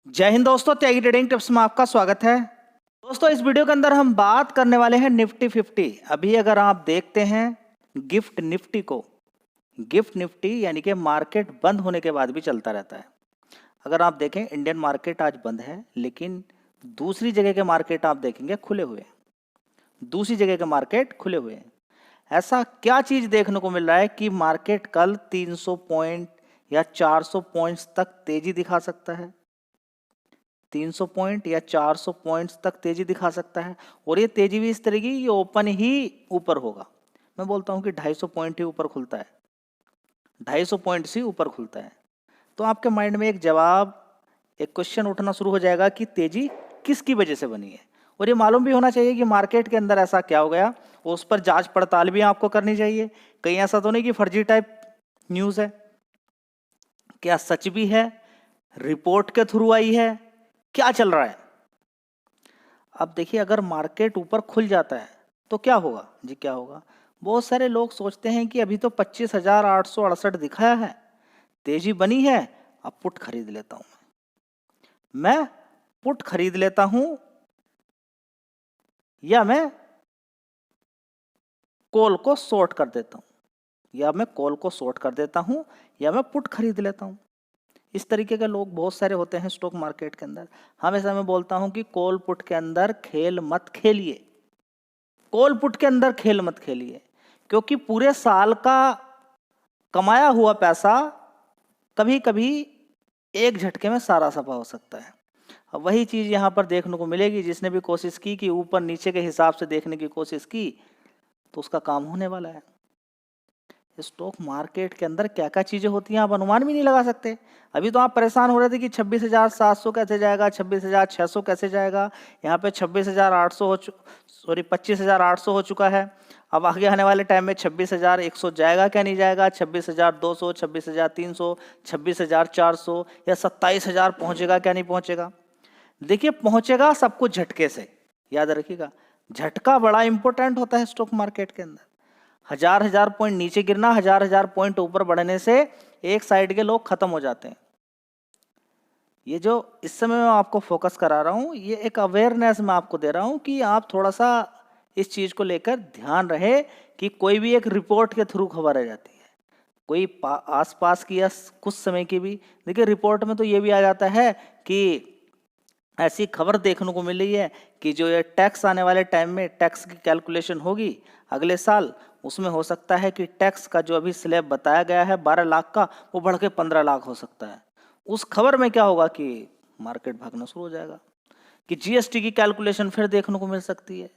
जय हिंद दोस्तों, त्यागी trading tips में आपका स्वागत है। दोस्तों, इस वीडियो के अंदर हम बात करने वाले हैं निफ्टी 50। अभी अगर आप देखते हैं गिफ्ट निफ्टी को, गिफ्ट निफ्टी यानी कि मार्केट बंद होने के बाद भी चलता रहता है। अगर आप देखें इंडियन मार्केट आज बंद है, लेकिन दूसरी जगह के मार्केट आप देखेंगे खुले हुए हैं। दूसरी जगह के मार्केट खुले हुए हैं। ऐसा क्या चीज देखने को मिल रहा है कि मार्केट कल 300 पॉइंट या 400 पॉइंट्स तक तेजी दिखा सकता है। 300 पॉइंट या 400 पॉइंट्स तक तेजी दिखा सकता है। और ये तेजी भी इस तरह की, ये ओपन ही ऊपर होगा। मैं बोलता हूं कि 250 पॉइंट ही ऊपर खुलता है, 250 पॉइंट से ऊपर खुलता है। तो आपके माइंड में एक जवाब, एक क्वेश्चन उठना शुरू हो जाएगा कि तेजी किसकी वजह से बनी है। और ये मालूम भी होना चाहिए कि मार्केट के अंदर ऐसा क्या हो गया, उस पर जांच पड़ताल भी आपको करनी चाहिए। कहीं ऐसा तो नहीं कि फर्जी टाइप न्यूज है, क्या सच भी है, रिपोर्ट के थ्रू आई है, क्या चल रहा है। अब देखिए, अगर मार्केट ऊपर खुल जाता है तो क्या होगा जी, क्या होगा। बहुत सारे लोग सोचते हैं कि अभी तो 25,868 दिखाया है, तेजी बनी है, अब पुट खरीद लेता हूं। मैं पुट खरीद लेता हूं, या मैं कॉल को शॉर्ट कर देता हूं, या मैं कॉल को शॉर्ट कर देता हूं, या मैं पुट खरीद लेता हूं। इस तरीके के लोग बहुत सारे होते हैं स्टॉक मार्केट के अंदर। हमेशा मैं बोलता हूं कि कॉल पुट के अंदर खेल मत खेलिए, कॉल पुट के अंदर खेल मत खेलिए, क्योंकि पूरे साल का कमाया हुआ पैसा कभी कभी एक झटके में सारा सफा हो सकता है। अब वही चीज यहां पर देखने को मिलेगी। जिसने भी कोशिश की कि ऊपर नीचे के हिसाब से देखने की कोशिश की, तो उसका काम होने वाला है। स्टॉक मार्केट के अंदर क्या क्या चीजें होती हैं आप अनुमान भी नहीं लगा सकते। अभी तो आप परेशान हो रहे थे कि 26,700 कैसे जाएगा, 26,600 कैसे जाएगा। यहाँ पे 26,800 25,800 हो चुका है। अब आगे आने वाले टाइम में 26,100 जाएगा क्या नहीं जाएगा, 26,200, 26,300, 26,400 या 27,000 पहुंचेगा क्या नहीं पहुंचेगा। देखिए, पहुंचेगा सब कुछ झटके से, याद रखिएगा। झटका बड़ा इंपॉर्टेंट होता है स्टॉक मार्केट के अंदर। हजार पॉइंट नीचे गिरना, हजार पॉइंट ऊपर बढ़ने से एक साइड के लोग खत्म हो जाते हैं। ये जो इस समय मैं आपको फोकस करा रहा हूं, ये एक अवेयरनेस मैं आपको दे रहा हूं कि आप थोड़ा सा इस चीज को लेकर ध्यान रहे कि कोई भी एक रिपोर्ट के थ्रू खबर आ जाती है, कोई आसपास की या कुछ समय की भी। देखिए, रिपोर्ट में तो ये भी आ जाता है कि ऐसी खबर देखने को मिल रही है कि जो ये टैक्स आने वाले टाइम में टैक्स की कैलकुलेशन होगी अगले साल, उसमें हो सकता है कि टैक्स का जो अभी स्लैब बताया गया है 12 लाख का, वो बढ़ के 15 लाख हो सकता है। उस खबर में क्या होगा कि मार्केट भागना शुरू हो जाएगा। कि जीएसटी की कैलकुलेशन फिर देखने को मिल सकती है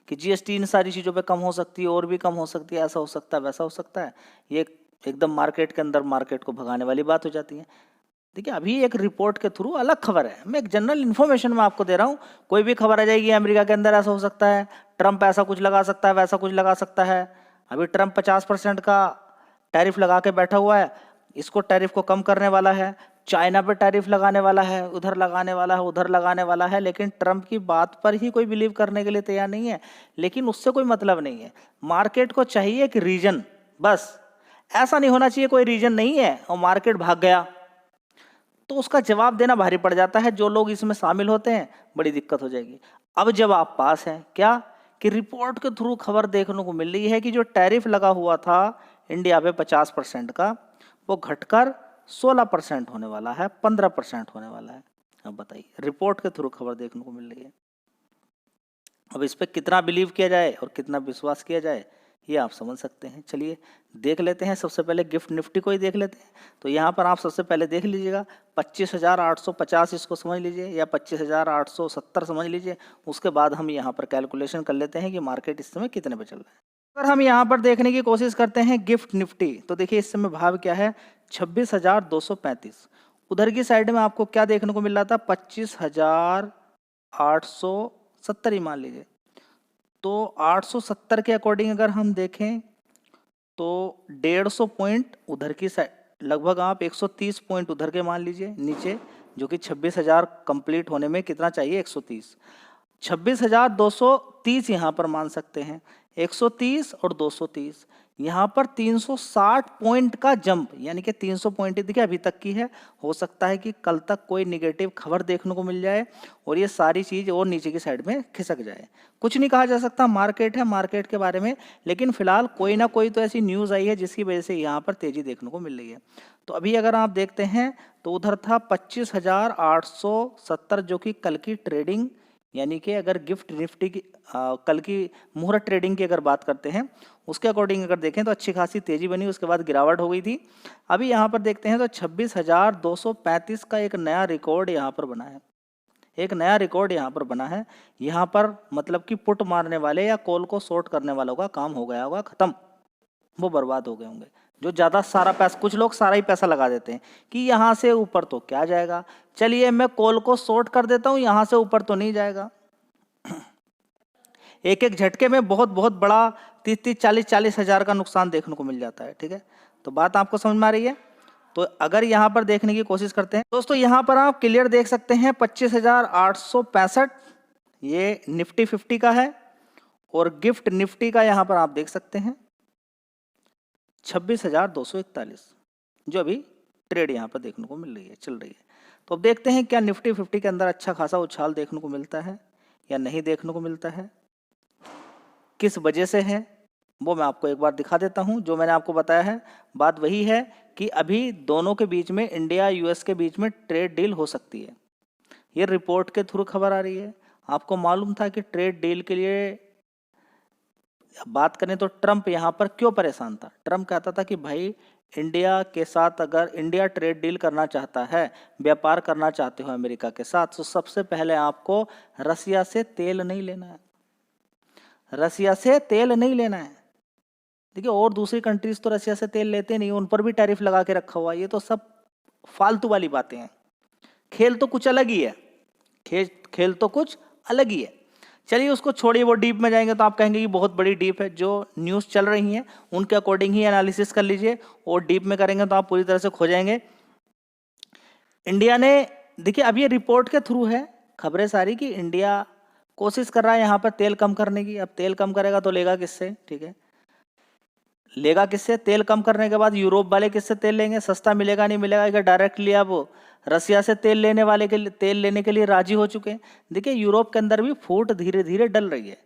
कि जीएसटी इन सारी चीज़ों पे कम हो सकती है, और भी कम हो सकती है, ऐसा हो सकता है, वैसा हो सकता है। ये एकदम मार्केट के अंदर मार्केट को भगाने वाली बात हो जाती है। देखिए, अभी एक रिपोर्ट के थ्रू अलग खबर है, मैं एक जनरल इन्फॉर्मेशन में आपको दे रहा हूँ। कोई भी खबर आ जाएगी अमेरिका के अंदर ऐसा हो सकता है, ट्रंप ऐसा कुछ लगा सकता है, वैसा कुछ लगा सकता है। अभी ट्रंप 50% का टैरिफ लगा के बैठा हुआ है, इसको टैरिफ को कम करने वाला है। चाइना पे टैरिफ लगाने वाला है, उधर लगाने वाला है, उधर लगाने वाला है। लेकिन ट्रंप की बात पर ही कोई बिलीव करने के लिए तैयार नहीं है। लेकिन उससे कोई मतलब नहीं है, मार्केट को चाहिए कि रीजन, बस ऐसा नहीं होना चाहिए कोई रीजन नहीं है और मार्केट भाग गया, तो उसका जवाब देना भारी पड़ जाता है। जो लोग इसमें शामिल होते हैं, बड़ी दिक्कत हो जाएगी। अब जब आप पास हैं, क्या कि रिपोर्ट के थ्रू खबर देखने को मिल रही है कि जो टैरिफ लगा हुआ था इंडिया पे 50% का, वो घटकर 16% होने वाला है, 15% होने वाला है। अब बताइए, रिपोर्ट के थ्रू खबर देखने को मिल रही है। अब इस पर कितना बिलीव किया जाए और कितना विश्वास किया जाए, ये आप समझ सकते हैं। चलिए देख लेते हैं। सबसे पहले गिफ्ट निफ्टी को ही देख लेते हैं। तो यहाँ पर आप सबसे पहले देख लीजिएगा 25,850 इसको समझ लीजिए, या 25,870 समझ लीजिए। उसके बाद हम यहाँ पर कैलकुलेशन कर लेते हैं कि मार्केट इस समय कितने पे चल रहा है। अगर हम यहाँ पर देखने की कोशिश करते हैं गिफ्ट निफ्टी, तो देखिए इस समय भाव क्या है, 26,235। उधर की साइड में आपको क्या देखने को मिल रहा था, 25,870 ही मान लीजिए। तो 870 के अकॉर्डिंग अगर हम देखें तो 150 पॉइंट उधर की साइड, लगभग आप 130 पॉइंट उधर के मान लीजिए नीचे, जो कि 26,000 कंप्लीट होने में कितना चाहिए, 130। 26,230 यहाँ पर मान सकते हैं, 130 और 230। यहाँ पर 360 पॉइंट का जंप, यानी कि 300 पॉइंट देखिए अभी तक की है। हो सकता है कि कल तक कोई निगेटिव खबर देखने को मिल जाए और ये सारी चीज़ और नीचे की साइड में खिसक जाए। कुछ नहीं कहा जा सकता, मार्केट है, मार्केट के बारे में, लेकिन फिलहाल कोई ना कोई तो ऐसी न्यूज़ आई है जिसकी वजह से यहाँ पर तेज़ी देखने को मिल रही है। तो अभी अगर आप देखते हैं तो उधर था 25,870 जो कि कल की ट्रेडिंग, यानी कि अगर गिफ्ट निफ्टी की कल की मुहूर्त ट्रेडिंग की अगर बात करते हैं उसके अकॉर्डिंग अगर देखें तो अच्छी खासी तेजी बनी, उसके बाद गिरावट हो गई थी। अभी यहाँ पर देखते हैं तो 26,235 का एक नया रिकॉर्ड यहाँ पर बना है, एक नया रिकॉर्ड यहाँ पर बना है। यहाँ पर मतलब कि पुट मारने वाले या कॉल को शॉर्ट करने वालों का काम हो गया होगा खत्म, वो बर्बाद हो गए होंगे। जो ज़्यादा सारा पैसा, कुछ लोग सारा ही पैसा लगा देते हैं कि यहाँ से ऊपर तो क्या जाएगा, चलिए मैं कॉल को शॉर्ट कर देता हूँ, यहाँ से ऊपर तो नहीं जाएगा। एक एक झटके में बहुत बहुत बड़ा 30-40 हज़ार का नुकसान देखने को मिल जाता है। ठीक है, तो बात आपको समझ में आ रही है। तो अगर यहाँ पर देखने की कोशिश करते हैं दोस्तों, यहाँ पर आप क्लियर देख सकते हैं 25,865 ये निफ्टी 50 का है, और गिफ्ट निफ्टी का यहाँ पर आप देख सकते हैं 26,241 जो अभी ट्रेड यहाँ पर देखने को मिल रही है, चल रही है। तो अब देखते हैं क्या निफ्टी 50 के अंदर अच्छा खासा उछाल देखने को मिलता है या नहीं देखने को मिलता है, किस वजह से है वो मैं आपको एक बार दिखा देता हूं। जो मैंने आपको बताया है बात वही है कि अभी दोनों के बीच में, इंडिया यूएस के बीच में ट्रेड डील हो सकती है। ये रिपोर्ट के थ्रू खबर आ रही है। आपको मालूम था कि ट्रेड डील के लिए बात करें तो ट्रंप यहाँ पर क्यों परेशान था। ट्रंप कहता था कि भाई इंडिया के साथ अगर इंडिया ट्रेड डील करना चाहता है, व्यापार करना चाहते हो अमेरिका के साथ, तो सबसे पहले आपको रसिया से तेल नहीं लेना है, रसिया से तेल नहीं लेना है। देखिए और दूसरी कंट्रीज तो रसिया से तेल लेते नहीं, उन पर भी टैरिफ लगा के रखा हुआ है। ये तो सब फालतू वाली बातें हैं, खेल तो कुछ अलग ही है, खेल तो कुछ अलग ही है। चलिए उसको छोड़िए, वो डीप में जाएंगे तो आप कहेंगे कि बहुत बड़ी डीप है। जो न्यूज़ चल रही हैं उनके अकॉर्डिंग ही एनालिसिस कर लीजिए, और डीप में करेंगे तो आप पूरी तरह से खो जाएंगे। इंडिया ने, देखिए अब ये रिपोर्ट के थ्रू है खबरें सारी कि इंडिया कोशिश कर रहा है यहाँ पर तेल कम करने की। अब तेल कम करेगा तो लेगा किससे, ठीक है, लेगा किससे? तेल कम करने के बाद यूरोप वाले किससे तेल लेंगे? सस्ता मिलेगा नहीं मिलेगा, क्या डायरेक्टली अब रसिया से तेल लेने वाले के लिए, तेल लेने के लिए राजी हो चुके हैं। देखिए यूरोप के अंदर भी फूट धीरे धीरे डल रही है।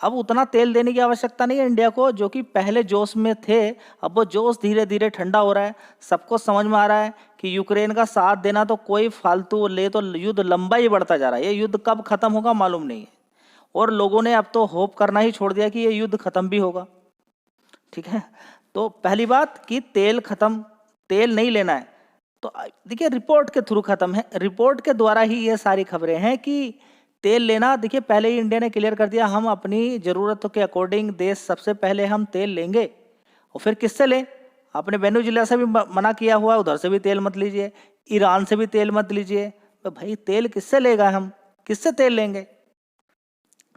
अब उतना तेल देने की आवश्यकता नहीं है इंडिया को, जो कि पहले जोश में थे, अब वो जोश धीरे धीरे ठंडा हो रहा है। सबको समझ में आ रहा है कि यूक्रेन का साथ देना तो कोई फालतू ले, तो युद्ध लंबा ही बढ़ता जा रहा है। ये युद्ध कब खत्म होगा मालूम नहीं है, और लोगों ने अब तो होप करना ही छोड़ दिया कि ये युद्ध खत्म भी होगा। ठीक है, तो पहली बात कि तेल खत्म, तेल नहीं लेना है। तो देखिए रिपोर्ट के थ्रू खत्म है, रिपोर्ट के द्वारा ही ये सारी खबरें हैं कि तेल लेना। देखिए पहले ही इंडिया ने क्लियर कर दिया, हम अपनी ज़रूरतों के अकॉर्डिंग देश सबसे पहले हम तेल लेंगे। और फिर किससे लें? आपने वेनेजुएला से भी मना किया हुआ है, उधर से भी तेल मत लीजिए, ईरान से भी तेल मत लीजिए। तो भाई तेल किससे लेगा, हम किससे तेल लेंगे?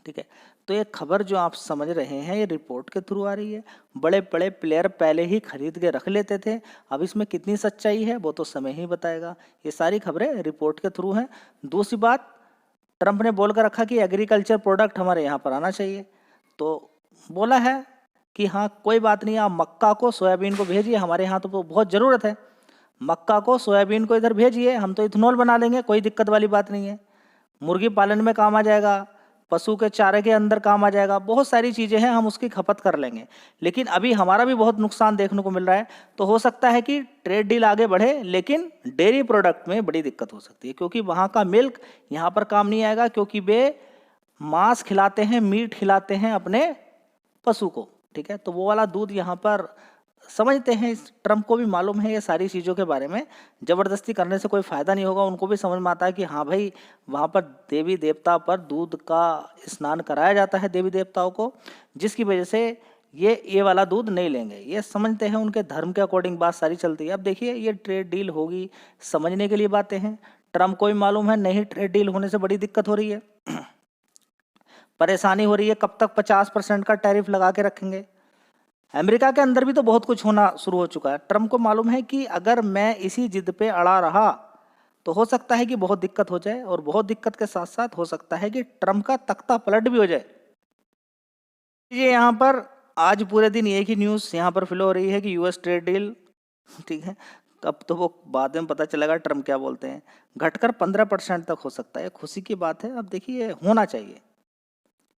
ठीक है, तो ये खबर जो आप समझ रहे हैं ये रिपोर्ट के थ्रू आ रही है। बड़े बड़े प्लेयर पहले ही खरीद के रख लेते थे, अब इसमें कितनी सच्चाई है वो तो समय ही बताएगा। ये सारी खबरें रिपोर्ट के थ्रू हैं। दूसरी बात, ट्रंप ने बोल कर रखा कि एग्रीकल्चर प्रोडक्ट हमारे यहाँ पर आना चाहिए, तो बोला है कि हाँ कोई बात नहीं, आप मक्का को सोयाबीन को भेजिए, हमारे यहाँ तो बहुत ज़रूरत है, मक्का को सोयाबीन को इधर भेजिए, हम तो इथेनॉल बना लेंगे, कोई दिक्कत वाली बात नहीं है। मुर्गी पालन में काम आ जाएगा, पशु के चारे के अंदर काम आ जाएगा, बहुत सारी चीज़ें हैं, हम उसकी खपत कर लेंगे। लेकिन अभी हमारा भी बहुत नुकसान देखने को मिल रहा है। तो हो सकता है कि ट्रेड डील आगे बढ़े, लेकिन डेयरी प्रोडक्ट में बड़ी दिक्कत हो सकती है, क्योंकि वहाँ का मिल्क यहाँ पर काम नहीं आएगा, क्योंकि वे मांस खिलाते हैं, मीट खिलाते हैं अपने पशु को। ठीक है, तो वो वाला दूध यहाँ पर समझते हैं, इस ट्रंप को भी मालूम है ये सारी चीज़ों के बारे में। ज़बरदस्ती करने से कोई फ़ायदा नहीं होगा, उनको भी समझ में आता है कि हाँ भाई वहाँ पर देवी देवता पर दूध का स्नान कराया जाता है देवी देवताओं को, जिसकी वजह से ये वाला दूध नहीं लेंगे। ये समझते हैं, उनके धर्म के अकॉर्डिंग बात सारी चलती है। अब देखिए ये ट्रेड डील होगी, समझने के लिए बातें हैं। ट्रंप को भी मालूम है नहीं, ट्रेड डील होने से बड़ी दिक्कत हो रही है, परेशानी हो रही है, कब तक 50% का टैरिफ लगा के रखेंगे। अमेरिका के अंदर भी तो बहुत कुछ होना शुरू हो चुका है। ट्रंप को मालूम है कि अगर मैं इसी जिद पे अड़ा रहा तो हो सकता है कि बहुत दिक्कत हो जाए, और बहुत दिक्कत के साथ साथ हो सकता है कि ट्रंप का तख्ता पलट भी हो जाए। ये यहाँ पर आज पूरे दिन एक ही न्यूज़ यहाँ पर फ्लो हो रही है कि यूएस ट्रेड डील, ठीक है, अब तो वो बाद में पता चलेगा ट्रम्प क्या बोलते हैं, घटकर 15% तक हो सकता है। खुशी की बात है। अब देखिए, होना चाहिए,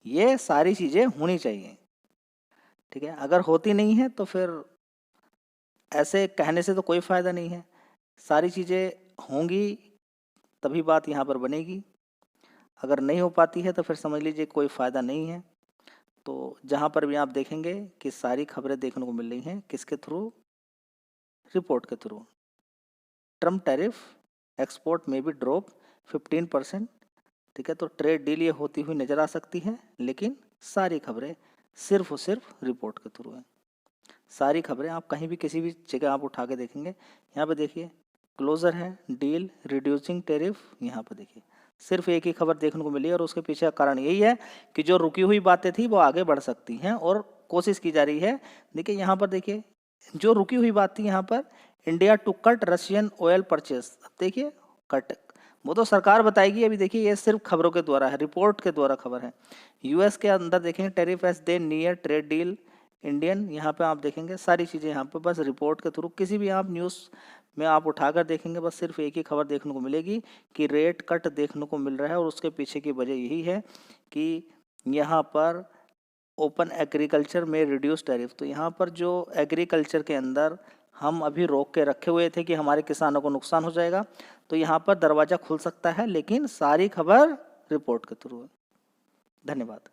ये सारी चीज़ें होनी चाहिए, ठीक है। अगर होती नहीं है तो फिर ऐसे कहने से तो कोई फ़ायदा नहीं है। सारी चीज़ें होंगी तभी बात यहाँ पर बनेगी। अगर नहीं हो पाती है तो फिर समझ लीजिए कोई फ़ायदा नहीं है। तो जहाँ पर भी आप देखेंगे कि सारी खबरें देखने को मिल रही हैं, किसके थ्रू? रिपोर्ट के थ्रू। ट्रम्प टैरिफ एक्सपोर्ट में भी ड्रॉप 15%, ठीक है। तो ट्रेड डील ये होती हुई नज़र आ सकती है, लेकिन सारी खबरें सिर्फ और सिर्फ रिपोर्ट के थ्रू है। सारी खबरें आप कहीं भी किसी भी जगह आप उठा के देखेंगे, यहाँ पे देखिए क्लोजर है, डील, रिड्यूसिंग टेरिफ, यहाँ पे देखिए सिर्फ एक ही खबर देखने को मिली और उसके पीछे का कारण यही है कि जो रुकी हुई बातें थी वो आगे बढ़ सकती हैं और कोशिश की जा रही है। देखिए यहाँ पर देखिए जो रुकी हुई बात थी, यहाँ पर India to cut Russian oil purchase, अब देखिए कट, वो तो सरकार बताएगी। अभी देखिए ये सिर्फ खबरों के द्वारा है, रिपोर्ट के द्वारा खबर है। यूएस के अंदर देखेंगे tariff as they near trade deal Indian, यहाँ पे आप देखेंगे सारी चीज़ें यहाँ पे बस रिपोर्ट के थ्रू, किसी भी आप न्यूज़ में आप उठाकर देखेंगे बस सिर्फ एक ही खबर देखने को मिलेगी कि रेट कट देखने को मिल रहा है। और उसके पीछे की वजह यही है कि यहाँ पर ओपन एग्रीकल्चर में रिड्यूस टैरिफ। तो यहाँ पर जो एग्रीकल्चर के अंदर हम अभी रोक के रखे हुए थे कि हमारे किसानों को नुकसान हो जाएगा, तो यहाँ पर दरवाज़ा खुल सकता है, लेकिन सारी खबर रिपोर्ट के थ्रू है। धन्यवाद।